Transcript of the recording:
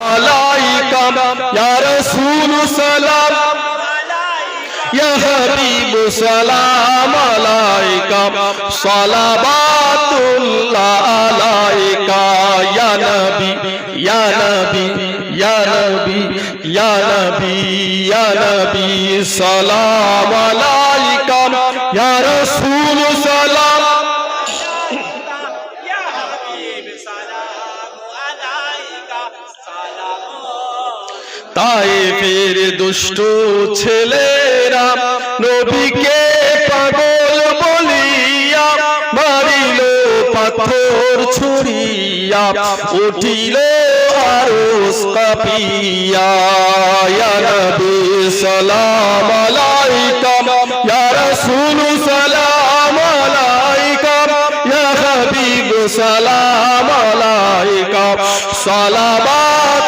আলাইকা ইয়া রাসূল সালাম ইয়া হাবিব সালাম আলাইকা সালাওয়াতুল্লাহ আলাইকা ইয়া নবী ইয়া নবী ইয়া নবী ইয়া নবী ইয়া নবী সালাম আলাইকা ইয়া রাসূল সালাম তায়েফের দুষ্ট ছেলেরা নবীকে পাগল বলিয়া মারিল পাথর ছুঁড়িয়া উঠিল আরশ কাঁপিয়া ইয়া নবী সালাম আলাইকা